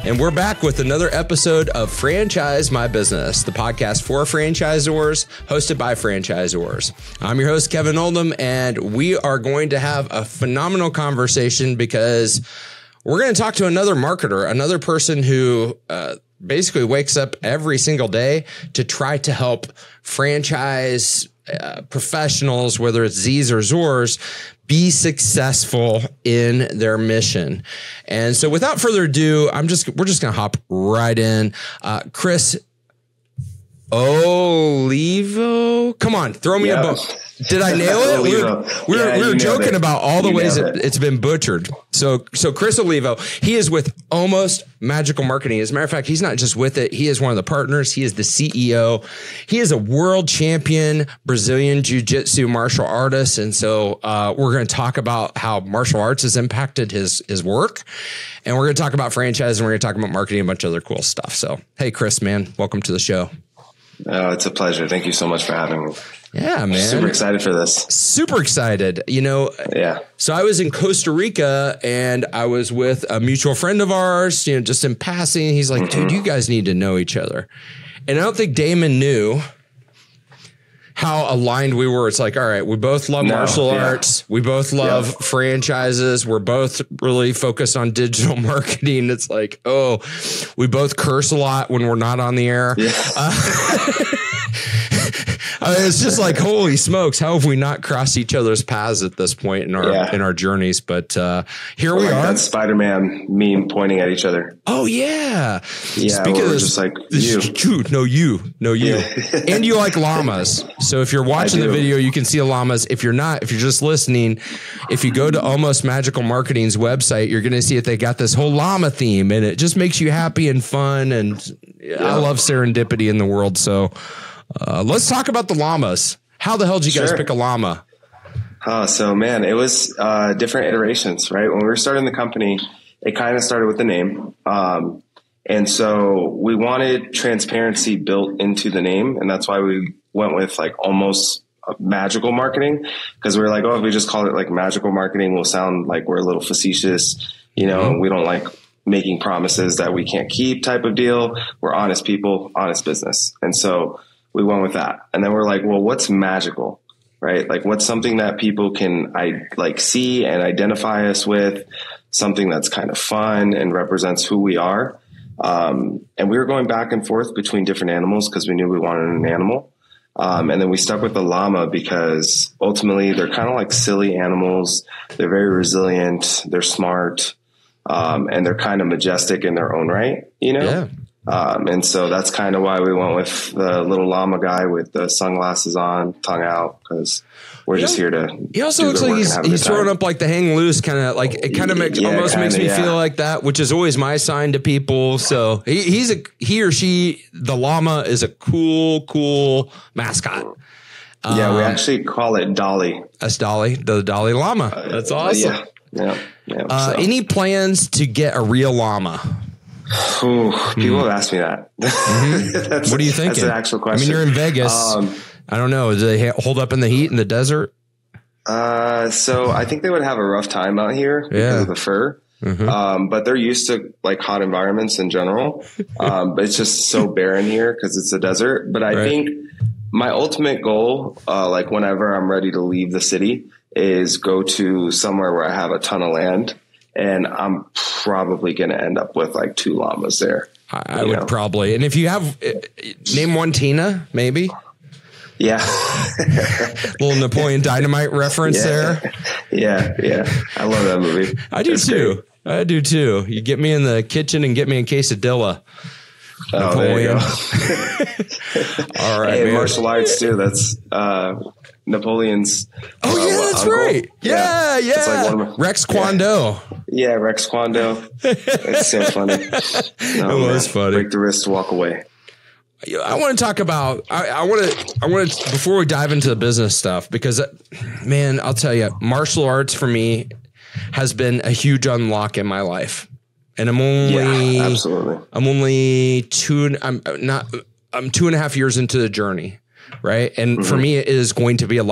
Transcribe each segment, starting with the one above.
And we're back with another episode of Franchise My Business, the podcast for franchisors, hosted by franchisors. I'm your host, Kevin Oldham, and we are going to have a phenomenal conversation because we're going to talk to another marketer, another person who basically wakes up every single day to try to help franchise professionals, whether it's Z's or Zors, be successful in their mission. And so without further ado, we're just going to hop right in. Kris Olivo, come on, throw me a bone. Did I nail it? We were joking about all the ways it's been butchered. So Kris Olivo, he is with Almost Magical Marketing. As a matter of fact, he's not just with it. He is one of the partners. He is the CEO. He is a world champion Brazilian jiu-jitsu martial artist. And so we're going to talk about how martial arts has impacted his work. And we're going to talk about franchise, and we're going to talk about marketing and a bunch of other cool stuff. So, hey, Kris, man, welcome to the show. It's a pleasure. Thank you so much for having me. Yeah, man. Super excited for this. Super excited. Yeah. So I was in Costa Rica and I was with a mutual friend of ours, just in passing. He's like, dude, you guys need to know each other. And I don't think Damon knew how aligned we were. It's like, all right, we both love martial arts. We both love franchises. We're both really focused on digital marketing. It's like, oh, we both curse a lot when we're not on the air. Yeah. It's just like, holy smokes, how have we not crossed each other's paths at this point in our journeys? But here we are. That Spider-Man meme pointing at each other. Oh yeah. Speaking of this, just like you. No, you. And you like llamas. So if you're watching the video, you can see llamas. If you're not, if you're just listening, if you go to Almost Magical Marketing's website, you're going to see that they got this whole llama theme, and it just makes you happy and fun. And I love serendipity in the world. So let's talk about the llamas. How the hell did you guys pick a llama? So man, it was different iterations, right? When we were starting the company, it kind of started with the name. And so we wanted transparency built into the name. And that's why we went with like Almost Magical Marketing, because we were like, oh, if we just call it like magical marketing, we'll sound like we're a little facetious, we don't like making promises that we can't keep type of deal. We're honest people, honest business. And so we went with that. And then we're like, well, what's magical, right? Like what's something that people can see and identify us with, something that's kind of fun and represents who we are. And we were going back and forth between different animals because we knew we wanted an animal. And then we stuck with the llama because ultimately they're kind of like silly animals. They're very resilient. They're smart. And they're kind of majestic in their own right, Yeah. And so that's kind of why we went with the little llama guy with the sunglasses on, tongue out, because we're just here to. He also looks like he's throwing up like the hang loose kind of like it kind of makes me feel like that, which is always my sign to people. So he or she, the llama is a cool mascot. We actually call it Dolly. That's Dolly, the Dalai Lama. That's awesome. Yeah. Any plans to get a real llama? People have asked me that. What are you thinking? That's an actual question. I mean, you're in Vegas. I don't know. Do they hold up in the heat in the desert? So I think they would have a rough time out here because of the fur. But they're used to like hot environments in general. But it's just so barren here because it's a desert. But I think my ultimate goal, like whenever I'm ready to leave the city, is go to somewhere where I have a ton of land. And I'm probably going to end up with like 2 llamas there. I would probably. And if you have, name one Tina, maybe. Yeah. Little Napoleon Dynamite reference there. Yeah. I love that movie. I do too. Great. I do too. You get me in the kitchen and get me a quesadilla. Napoleon. All right. Hey, martial arts too. That's Napoleon's. Oh yeah, that's uncle. Right. Yeah. It's like one of my, Rex Kwon Do. Yeah, Rex Kwon Do. It's so funny. It was funny. Break the wrist, walk away. I want to talk about. I want to before we dive into the business stuff, because man, I'll tell you, martial arts for me has been a huge unlock in my life. And I'm only I'm 2.5 years into the journey. Right. And for me, it is going to be a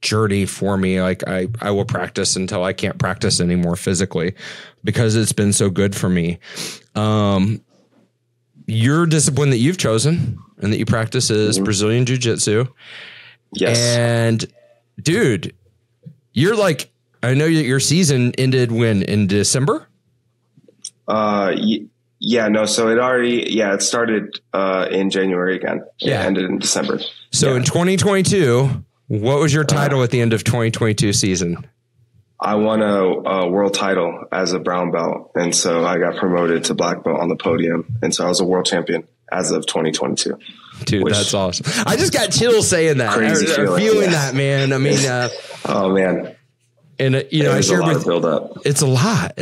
journey for me. Like I will practice until I can't practice anymore physically because it's been so good for me. Your discipline that you've chosen and that you practice is Brazilian jiu-jitsu. Yes. And dude, you're like, I know your season ended when, in December? Yeah, no. So it started in January again. Yeah. It ended in December. So in 2022, what was your title at the end of 2022 season? I won a world title as a brown belt. And so I got promoted to black belt on the podium. And so I was a world champion as of 2022. Dude, that's awesome. I just got chills saying that. Crazy feeling that, man. I mean, oh man. And I shared with build up. It's a lot.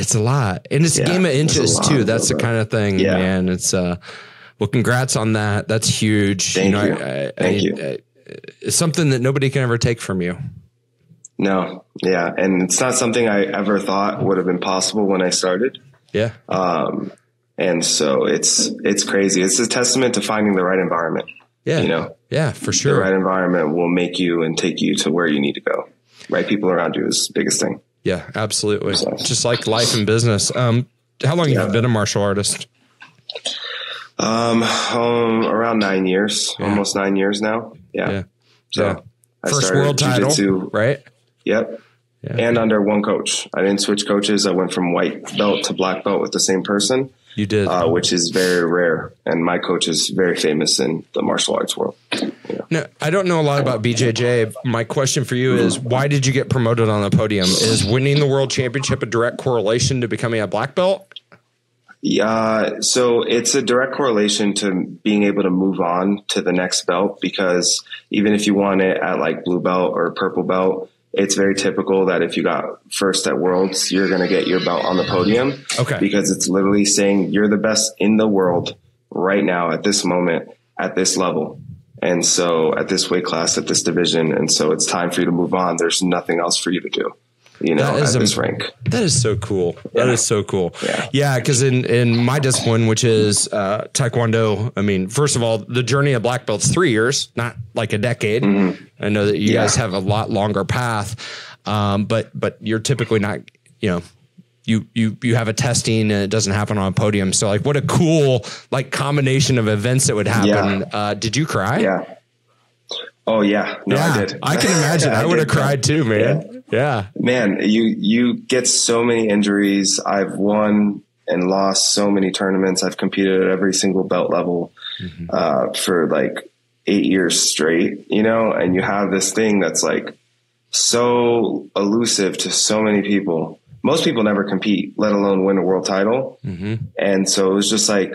And it's a game of inches too. That's the kind of thing, man. It's well, congrats on that. That's huge. Thank you. Thank you. It's something that nobody can ever take from you. No. Yeah. And it's not something I ever thought would have been possible when I started. Yeah. And so it's crazy. It's a testament to finding the right environment. Yeah. Yeah, for sure. The right environment will make you and take you to where you need to go. Right people around you is the biggest thing. Yeah, absolutely. So. Just like life and business. How long have you been a martial artist? Around 9 years, almost 9 years now. Yeah. So first world title, right? Yep. Yeah. And under one coach. I didn't switch coaches. I went from white belt to black belt with the same person. You did, which is very rare. And my coach is very famous in the martial arts world. Yeah. No, I don't know a lot about BJJ. My question for you is, why did you get promoted on the podium? Is winning the world championship a direct correlation to becoming a black belt? Yeah, so it's a direct correlation to being able to move on to the next belt, because even if you want it at like blue belt or purple belt, it's very typical that if you got first at Worlds, you're going to get your belt on the podium. Okay. Because it's literally saying you're the best in the world right now at this moment, at this level. And so at this weight class, at this division. And so it's time for you to move on. There's nothing else for you to do, at this rank. That is so cool. That is so cool. Yeah. Because in my discipline, which is Taekwondo, I mean, first of all, the journey of black belt's 3 years, not like a decade. Mm-hmm. I know that you guys have a lot longer path, but you're typically not, you have a testing and it doesn't happen on a podium. So like, what a cool like combination of events that would happen. Yeah. Did you cry? Yeah. Oh yeah. No, I did. I can imagine. I would have cried too, man. Yeah. Man, you get so many injuries. I've won and lost so many tournaments. I've competed at every single belt level, for like 8 years straight, and you have this thing that's like so elusive to so many people. Most people never compete, let alone win a world title. Mm-hmm. And so it was just like,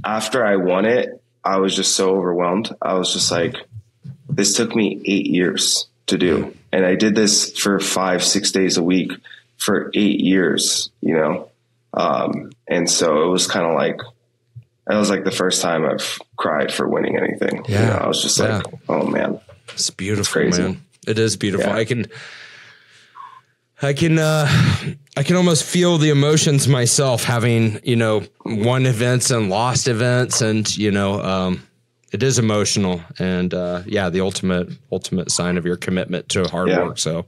after I won it, I was just so overwhelmed. I was just like, this took me 8 years to do. And I did this for 5-6 days a week for 8 years, and so it was kind of like, that was like the first time I've cried for winning anything. Yeah. I was just like, oh man, it's beautiful, man. It is beautiful. Yeah. I can almost feel the emotions myself, having, won events and lost events, and, it is emotional, and the ultimate sign of your commitment to hard work. So,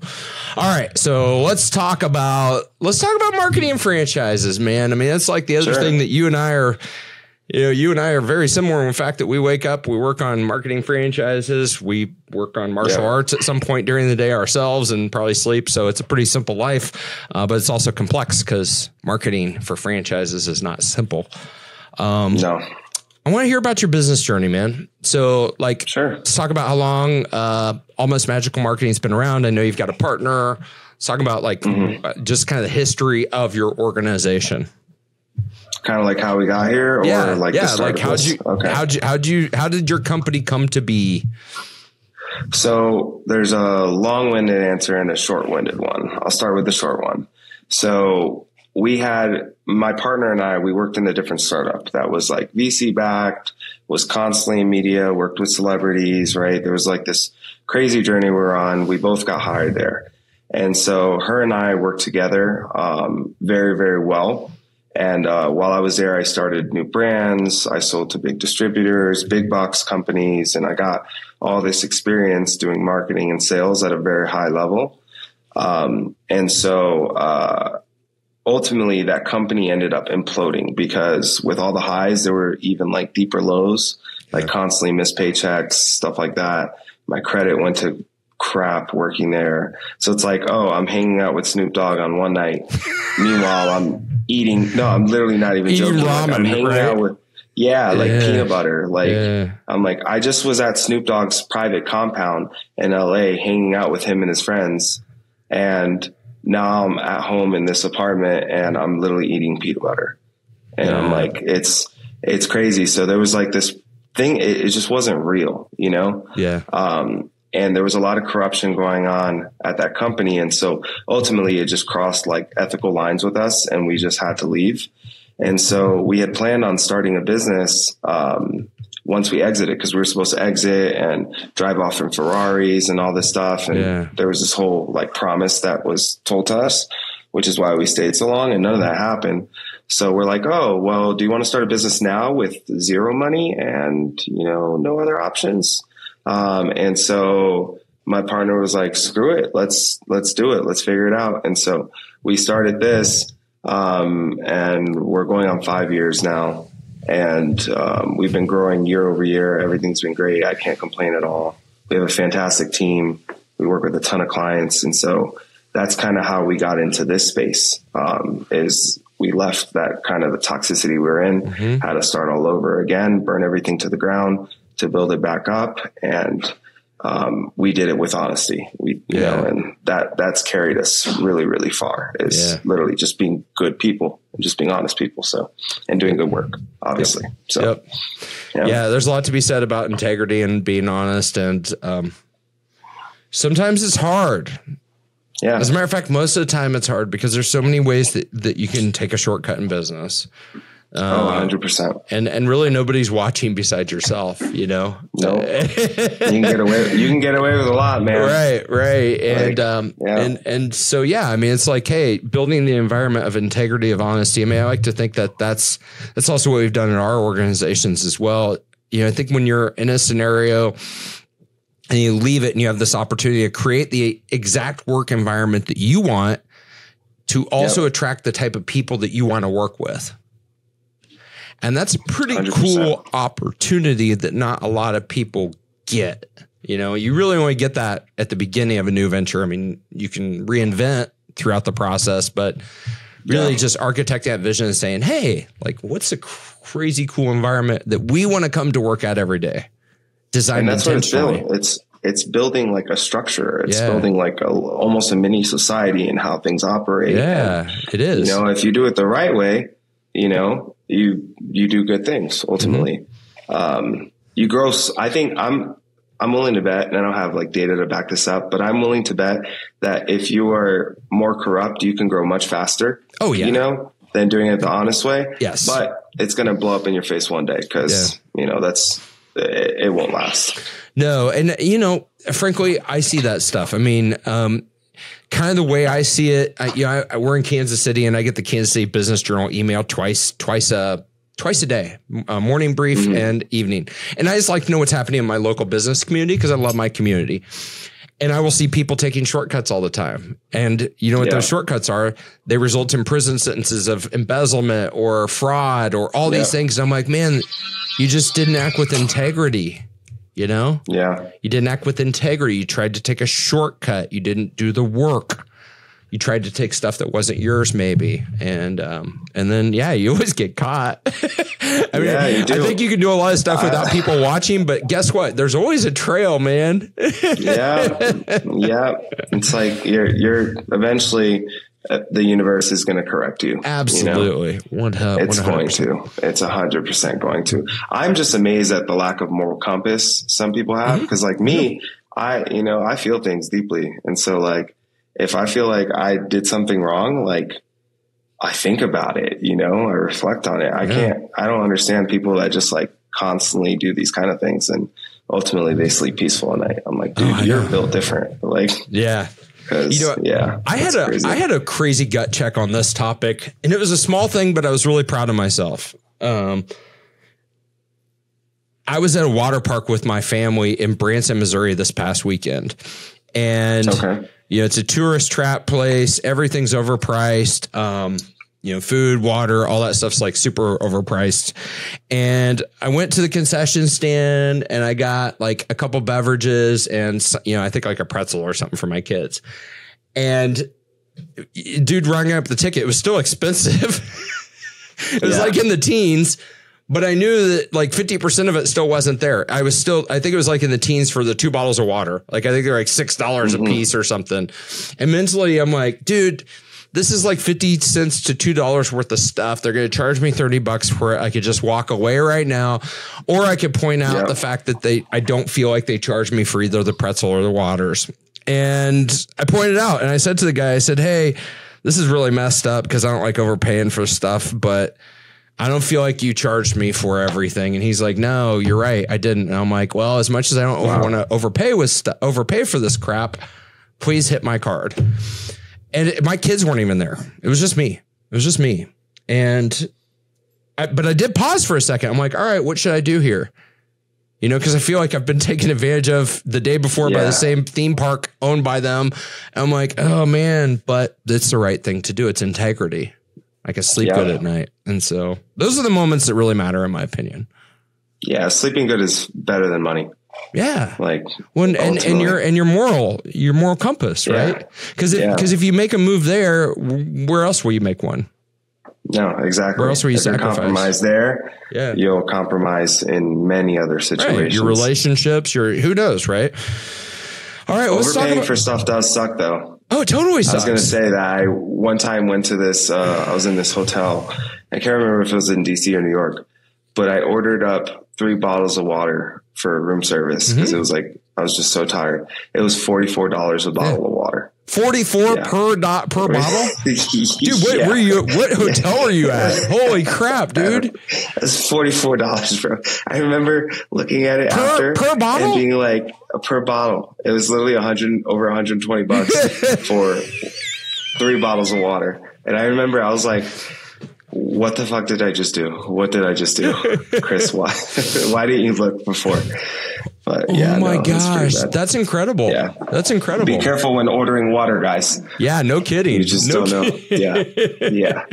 all right, so let's talk about marketing and franchises, man. I mean, that's like the other thing that you and I are very similar in the fact that we wake up, we work on marketing franchises, we work on martial arts at some point during the day ourselves, and probably sleep. So it's a pretty simple life, but it's also complex because marketing for franchises is not simple. No. I want to hear about your business journey, man. So let's talk about how long Almost Magical Marketing's been around. I know you've got a partner. Let's talk about just kind of the history of your organization. Kind of like how we got here, or the start of this? How did your company come to be? So there's a long-winded answer and a short-winded one. I'll start with the short one. So my partner and I, we worked in a different startup that was like VC backed, was constantly in media, worked with celebrities, right? There was like this crazy journey we were on. We both got hired there. And so her and I worked together, very, very well. And while I was there, I started new brands. I sold to big distributors, big box companies, and I got all this experience doing marketing and sales at a very high level. And so ultimately that company ended up imploding because with all the highs, there were even like deeper lows, like constantly missed paychecks, stuff like that. My credit went to crap working there. So it's like, oh, I'm hanging out with Snoop Dogg on one night. Meanwhile, I'm literally not even joking. Ramen, I'm hanging out with, like peanut butter. Like, I'm like, I just was at Snoop Dogg's private compound in LA hanging out with him and his friends. And now I'm at home in this apartment and I'm literally eating peanut butter. And I'm like, it's crazy. So there was like this thing. It just wasn't real, you know? Yeah. And there was a lot of corruption going on at that company. And so ultimately it just crossed like ethical lines with us and we just had to leave. And so we had planned on starting a business, once we exited, because we were supposed to exit and drive off in Ferraris and all this stuff. And there was this whole like promise that was told to us, which is why we stayed so long, and none of that happened. So we're like, oh, well, do you want to start a business now with zero money and, you know, no other options? And so my partner was like, screw it. Let's do it. Let's figure it out. And so we started this, and we're going on 5 years now. And we've been growing year over year. Everything's been great. I can't complain at all. We have a fantastic team. We work with a ton of clients. And so that's kind of how we got into this space, is we left that kind of the toxicity we were in, had to start all over again, burn everything to the ground to build it back up. And we did it with honesty. You know, and that's carried us really, really far, is literally just being good people and just being honest people. So, and doing good work, obviously. So, there's a lot to be said about integrity and being honest. And sometimes it's hard. Yeah. As a matter of fact, most of the time it's hard because there's so many ways that you can take a shortcut in business. 100%. And really nobody's watching besides yourself, you know? No, you can get away with a lot, man. Right. And so, I mean, it's like, hey, building the environment of integrity, of honesty. I mean, I like to think that's also what we've done in our organizations as well. You know, I think when you're in a scenario and you leave it and you have this opportunity to create the exact work environment that you want to also attract the type of people that you want to work with. And that's a pretty 100%. Cool opportunity that not a lot of people get. You know, you really only get that at the beginning of a new venture. I mean, you can reinvent throughout the process, but really just architect that vision and saying, hey, like, what's a crazy cool environment that we want to come to work at every day? Design and that's what it's building. It's building like a structure. It's building like almost a mini society and how things operate. Yeah, and, it is. You know, if you do it the right way, you know, you do good things ultimately. You grow. I think I'm willing to bet, and I don't have like data to back this up, but I'm willing to bet that if you are more corrupt, you can grow much faster. Oh yeah. You know, than doing it the honest way. Yes. But it's going to blow up in your face one day because, you know, it won't last. No. And, you know, frankly, I see that stuff. I mean, kind of the way I see it, we're in Kansas City and I get the Kansas City Business Journal email twice a day, morning brief and evening. And I just like to know what's happening in my local business community because I love my community. And I will see people taking shortcuts all the time. And you know what those shortcuts are? They result in prison sentences of embezzlement or fraud or all these things. And I'm like, man, you just didn't act with integrity. You know? Yeah. You didn't act with integrity. You tried to take a shortcut. You didn't do the work. You tried to take stuff that wasn't yours, maybe. And then, you always get caught. I mean, you do. I think you can do a lot of stuff without people watching, but guess what? There's always a trail, man. Yeah. It's like you're eventually the universe is going to correct you. Absolutely. You know? It's 100%. Going to. It's 100% going to. I'm just amazed at the lack of moral compass some people have. Because like me, I feel things deeply. And so like, if I feel like I did something wrong, like I think about it, you know, I reflect on it. I don't understand people that just like constantly do these kind of things and ultimately they sleep peaceful at night. I'm like, dude, you're built different. Like, I had a crazy gut check on this topic, and it was a small thing, but I was really proud of myself. I was at a water park with my family in Branson, Missouri this past weekend. And, it's a tourist trap place. Everything's overpriced. Food, water, all that stuff's like super overpriced. And I went to the concession stand and I got like a couple beverages and, I think like a pretzel or something for my kids. And dude rung up the ticket. It was still expensive. It was like in the teens. But I knew that like 50% of it still wasn't there. I think it was like in the teens for the 2 bottles of water. Like I think they're like $6 a piece or something. And mentally I'm like, dude, this is like 50 cents to $2 worth of stuff. They're going to charge me $30 for it. I could just walk away right now. Or I could point out the fact that I don't feel like they charge me for either the pretzel or the waters. And I pointed out and I said to the guy, I said, hey, this is really messed up because I don't like overpaying for stuff, but I don't feel like you charged me for everything. And he's like, no, you're right. I didn't. And I'm like, well, as much as I don't want to overpay for this crap, please hit my card. And my kids weren't even there. It was just me. And but I did pause for a second. I'm like, all right, what should I do here? Because I feel like I've been taken advantage of the day before by the same theme park owned by them. And I'm like, oh man, but it's the right thing to do. It's integrity. I can sleep good at night. And so those are the moments that really matter, in my opinion. Yeah. Sleeping good is better than money. Yeah. Like and your moral compass, right? Because if you make a move there, where else will you make one? No, exactly. Where else will you sacrifice? Compromise there. Yeah. You'll compromise in many other situations. Right. Your relationships, who knows, right? All right. Overpaying for stuff does suck though. Oh, it totally sucks. I was going to say that I one time went to this, I was in this hotel. I can't remember if it was in DC or New York, but I ordered up 3 bottles of water for room service because it was like, I was just so tired. It was $44 a bottle of water. 44 per bottle? Dude, what hotel are you at? Holy crap, dude. That's $44, bro. I remember looking at it per bottle and being like, per bottle. It was literally over $120 for 3 bottles of water. And I remember I was like, what the fuck did I just do? What did I just do? Kris, why didn't you look before? But oh my gosh, that's incredible. Yeah. That's incredible. Be careful when ordering water, guys. Yeah, no kidding. You just don't know. Yeah. Yeah.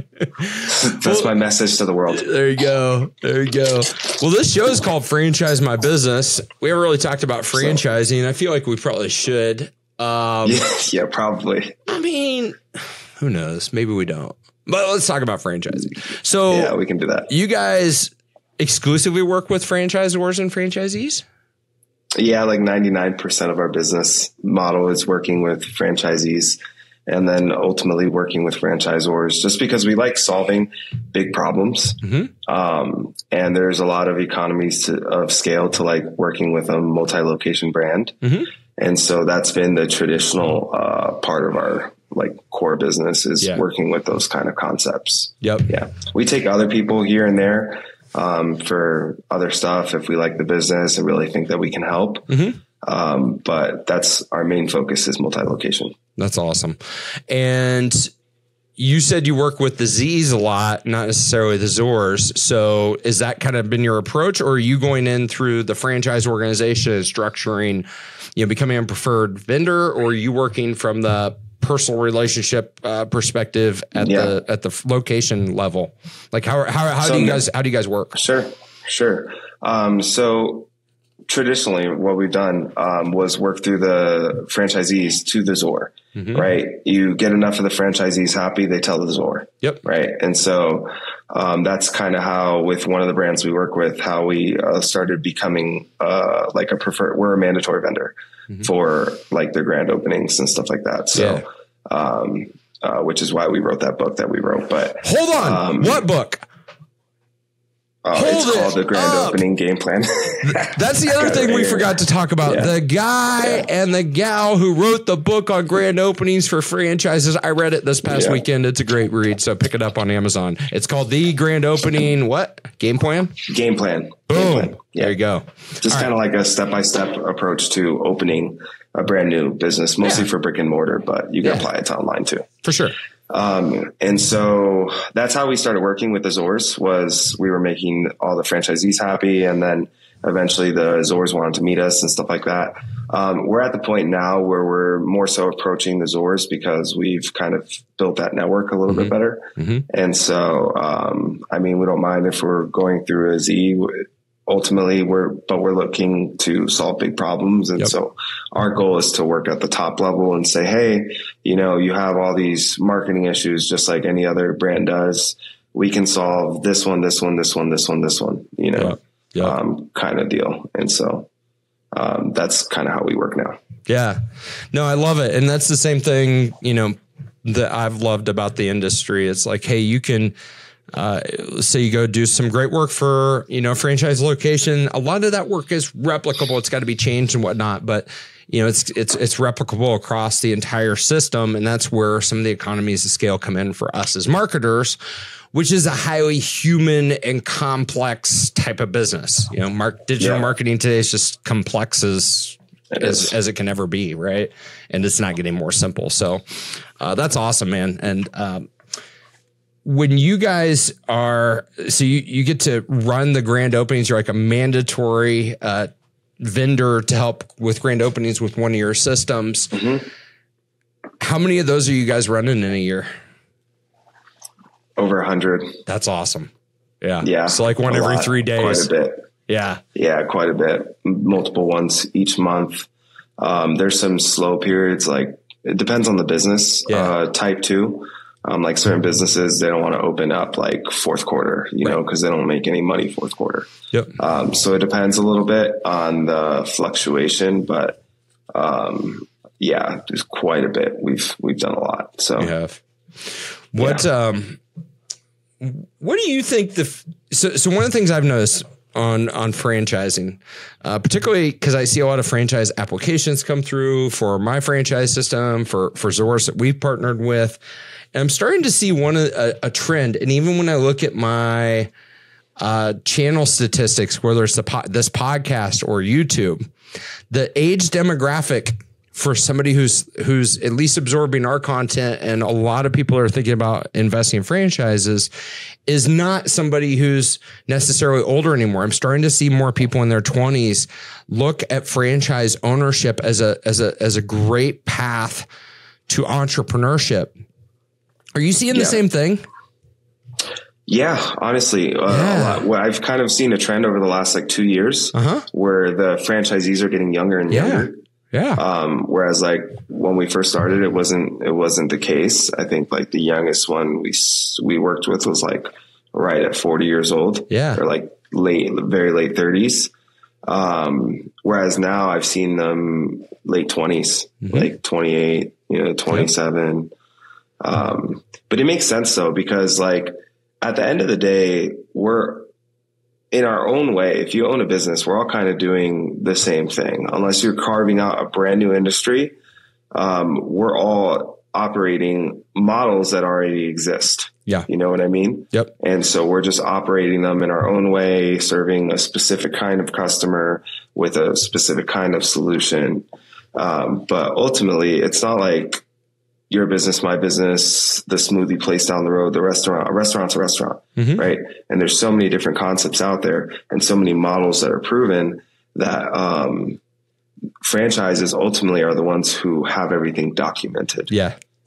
That's my message to the world. There you go. Well, this show is called Franchise My Business. We haven't really talked about franchising. I feel like we probably should. Yeah, probably. I mean, who knows? Maybe we don't. But let's talk about franchising. So yeah, we can do that. You guys exclusively work with franchisors and franchisees? Yeah, like 99% of our business model is working with franchisees and then ultimately working with franchisors just because we like solving big problems. And there's a lot of economies of scale to like working with a multi-location brand. And so that's been the traditional part of our like core business is working with those kind of concepts. Yep. Yeah. We take other people here and there for other stuff if we like the business and really think that we can help. But that's our main focus is multi-location. That's awesome. And you said you work with the Z's a lot, not necessarily the Zors. So is that kind of been your approach, or are you going in through the franchise organization and structuring, becoming a preferred vendor, or are you working from the personal relationship perspective at the location level? Like how do you guys work? Sure. So traditionally what we've done was work through the franchisees to the Zor, right? You get enough of the franchisees happy, they tell the Zor. Yep. Right. And so that's kind of how, with one of the brands we work with, how we started becoming like we're a mandatory vendor for like their grand openings and stuff like that. So, which is why we wrote that book that we wrote. But hold on, what book? It's called The Grand Opening Game Plan. That's the other thing we forgot to talk about. The guy and the gal who wrote the book on grand openings for franchises. I read it this past weekend. It's a great read. So pick it up on Amazon. It's called The Grand Opening. What? Game Plan? Game Plan. Boom. Game plan. Yeah. There you go. Just kind of like a step-by-step approach to opening a brand new business, mostly for brick and mortar, but you can apply it to online too. For sure. And so that's how we started working with the Azores. Was we were making all the franchisees happy, and then eventually the Azores wanted to meet us and stuff like that. We're at the point now where we're more so approaching the Azores because we've kind of built that network a little bit better. And so, I mean, we don't mind if we're going through a Z. Ultimately, we're looking to solve big problems. And so our goal is to work at the top level and say, hey, you know, you have all these marketing issues just like any other brand does. We can solve this one, you know, kind of deal. And so that's kind of how we work now. Yeah, no, I love it. And that's the same thing, you know, that I've loved about the industry. It's like, hey, you can, say you go do some great work for, you know, franchise location. A lot of that work is replicable. It's got to be changed and whatnot, but you know, it's replicable across the entire system. And that's where some of the economies of scale come in for us as marketers, which is a highly human and complex type of business. You know, digital marketing today is just complex as it can ever be. Right. And it's not getting more simple. So, that's awesome, man. And, when you guys are, so you get to run the grand openings, you're like a mandatory vendor to help with grand openings with one of your systems. How many of those are you guys running in a year? Over 100. That's awesome. Yeah. Yeah. So like one every 3 days. Quite a bit. Yeah. Yeah, quite a bit. Multiple ones each month. There's some slow periods, like it depends on the business type too. Like certain businesses, they don't want to open up like fourth quarter, you know, because they don't make any money fourth quarter. So it depends a little bit on the fluctuation, but yeah, there's quite a bit. We've done a lot. So you have. What do you think so one of the things I've noticed on franchising, particularly because I see a lot of franchise applications come through for my franchise system for Azores that we've partnered with. And I'm starting to see a trend. And even when I look at my channel statistics, whether it's this podcast or YouTube, the age demographic for somebody who's at least absorbing our content, and a lot of people are thinking about investing in franchises, is not somebody who's necessarily older anymore. I'm starting to see more people in their 20s look at franchise ownership as a great path to entrepreneurship. Are you seeing the same thing? Yeah, honestly, a lot. Well, I've kind of seen a trend over the last like 2 years where the franchisees are getting younger and younger. Whereas like when we first started, it wasn't the case. I think like the youngest one we worked with was like right at 40 years old. Or like very late 30s. Whereas now I've seen them late 20s, like 28, 27. But it makes sense though, because like at the end of the day, we're in our own way. If you own a business, we're all kind of doing the same thing, unless you're carving out a brand new industry. We're all operating models that already exist. Yeah. You know what I mean? Yep. And so we're just operating them in our own way, serving a specific kind of customer with a specific kind of solution. But ultimately it's not like your business, my business, the smoothie place down the road, the restaurant. A restaurant's a restaurant, right? And there's so many different concepts out there and so many models that are proven that franchises ultimately are the ones who have everything documented.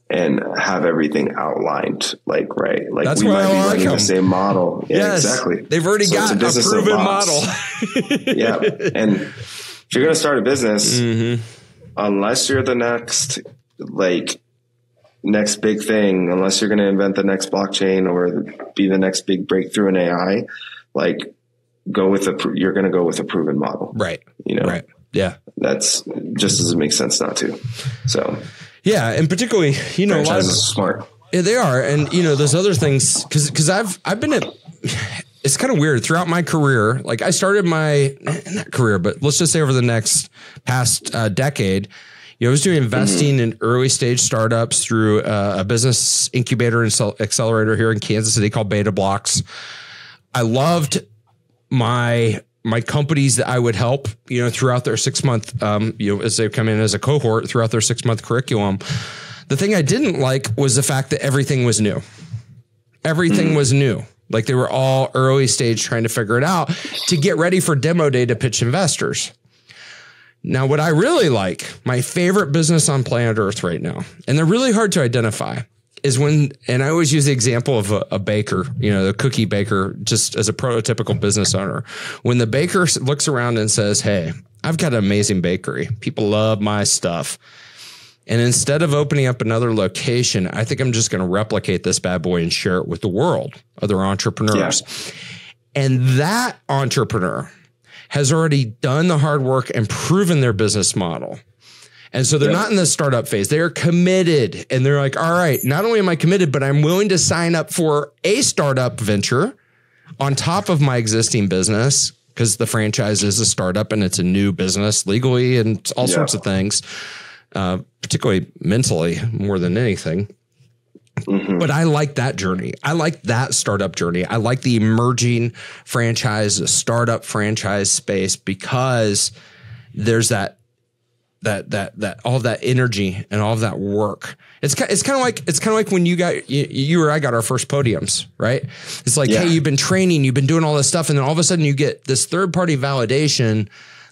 And have everything outlined, like, right. Like that's we might be like running the same model. Yeah, exactly. They've already got a proven model. And if you're going to start a business, unless you're the next big thing, unless you're going to invent the next blockchain or be the next big breakthrough in AI, like you're going to go with a proven model. Right. Right. Yeah. That's just doesn't make sense not to. So yeah. And particularly, a lot of smart. Yeah, they are. And those other things, cause I've been it's kind of weird throughout my career. Like I started not career, but let's just say over the past decade, I was doing investing in early stage startups through a business incubator and accelerator here in Kansas City called Beta Blocks. I loved my my companies that I would help, throughout their 6-month, as they come in as a cohort throughout their 6-month curriculum. The thing I didn't like was the fact that everything was new. Everything was new. Like they were all early stage trying to figure it out to get ready for demo day to pitch investors. Now, what I really like, my favorite business on planet Earth right now, and they're really hard to identify, is when, and I always use the example of a baker, the cookie baker, just as a prototypical business owner. When the baker looks around and says, hey, I've got an amazing bakery. People love my stuff. And instead of opening up another location, I think I'm just going to replicate this bad boy and share it with the world, other entrepreneurs. Yeah. And that entrepreneur has already done the hard work and proven their business model. And so they're not in the startup phase. They're committed. And they're like, all right, not only am I committed, but I'm willing to sign up for a startup venture on top of my existing business, because the franchise is a startup and it's a new business legally and all sorts of things, particularly mentally more than anything. But I like that journey. I like that startup journey. I like the emerging franchise, the startup franchise space, because there's that all of that energy and all of that work. It's kind of like when you or I got our first podiums, right? It's like, hey, you've been training, you've been doing all this stuff, and then all of a sudden you get this third party validation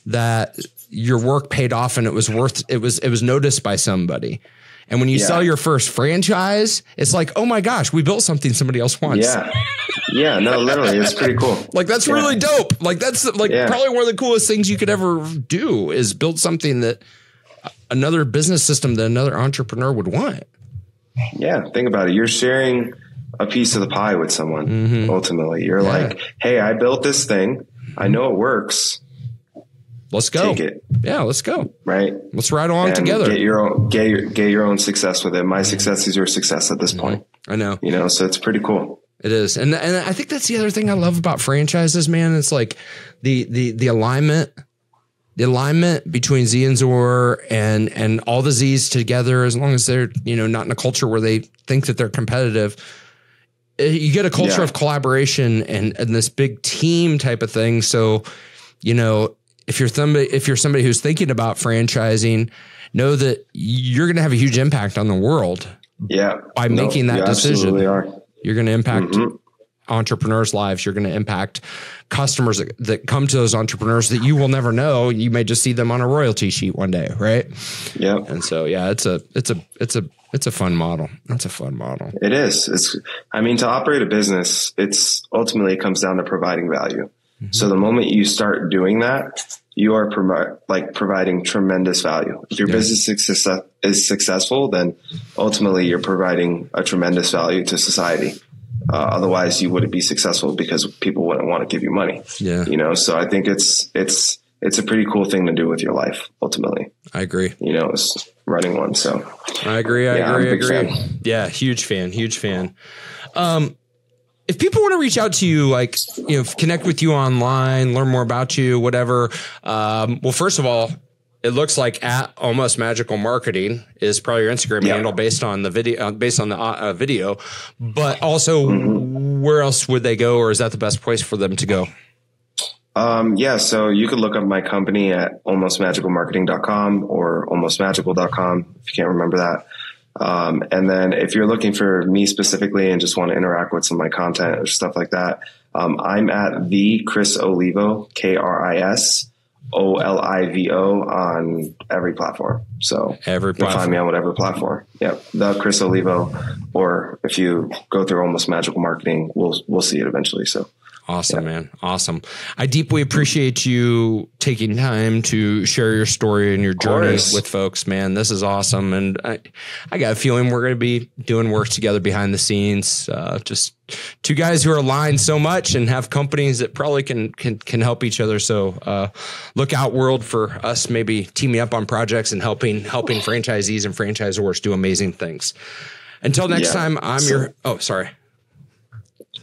that your work paid off and it was noticed by somebody. And when you sell your first franchise, it's like, oh my gosh, we built something somebody else wants. Yeah. Yeah. No, literally, it's pretty cool. Like that's really dope. Like that's probably one of the coolest things you could ever do is build something that another business system that another entrepreneur would want. Yeah. Think about it. You're sharing a piece of the pie with someone. Ultimately, you're like, hey, I built this thing. I know it works. Let's go. Take it. Yeah, let's go. Right. Let's ride along together. Get your own success with it. My success is your success at this point. I know. So it's pretty cool. It is. And I think that's the other thing I love about franchises, man. It's like the alignment between Z and Zor and all the Z's together, as long as they're, not in a culture where they think that they're competitive. You get a culture of collaboration and this big team type of thing. So, if you're somebody who's thinking about franchising, know that you're going to have a huge impact on the world. Yeah. By making that decision, absolutely are. You're going to impact entrepreneurs' lives. You're going to impact customers that come to those entrepreneurs that you will never know. You may just see them on a royalty sheet one day. Right. Yeah. And so, it's a fun model. That's a fun model. It is. To operate a business, it comes down to providing value. So the moment you start doing that, you are providing tremendous value. If your business is successful, then ultimately you're providing a tremendous value to society. Otherwise you wouldn't be successful because people wouldn't want to give you money. Yeah. So I think it's a pretty cool thing to do with your life. Ultimately. I agree. It's running one. So I agree. I agree. Yeah. Huge fan. If people want to reach out to you, connect with you online, learn more about you, whatever. Well, first of all, it looks like at Almost Magical Marketing is probably your Instagram handle based on the video, but also where else would they go, or is that the best place for them to go? So you could look up my company at almostmagicalmarketing.com or almostmagical.com if you can't remember that. And then if you're looking for me specifically and just want to interact with some of my content or stuff like that, I'm at the Kris Olivo, KrisOlivo on every platform. So you can find me on whatever platform. Yeah. The Kris Olivo, or if you go through Almost Magical Marketing, we'll see it eventually. So. Awesome, man. Awesome. I deeply appreciate you taking time to share your story and your journey with folks, man. This is awesome. And I got a feeling we're going to be doing work together behind the scenes. Just two guys who are aligned so much and have companies that probably can help each other. So look out, world, for us maybe teaming up on projects and helping franchisees and franchisors do amazing things. Until next time, sorry.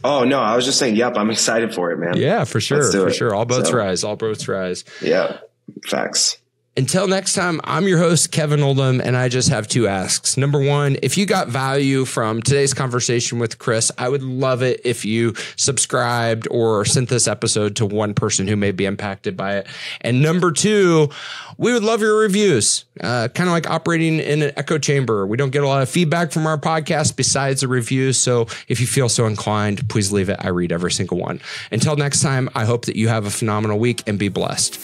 Oh, no, I was just saying, I'm excited for it, man. Yeah, for sure. For sure. All boats rise. All boats rise. Yeah. Facts. Until next time, I'm your host, Kevin Oldham, and I just have two asks. Number one, if you got value from today's conversation with Kris, I would love it if you subscribed or sent this episode to one person who may be impacted by it. And number two, we would love your reviews, kind of like operating in an echo chamber. We don't get a lot of feedback from our podcast besides the reviews. So if you feel so inclined, please leave it. I read every single one. Until next time, I hope that you have a phenomenal week and be blessed.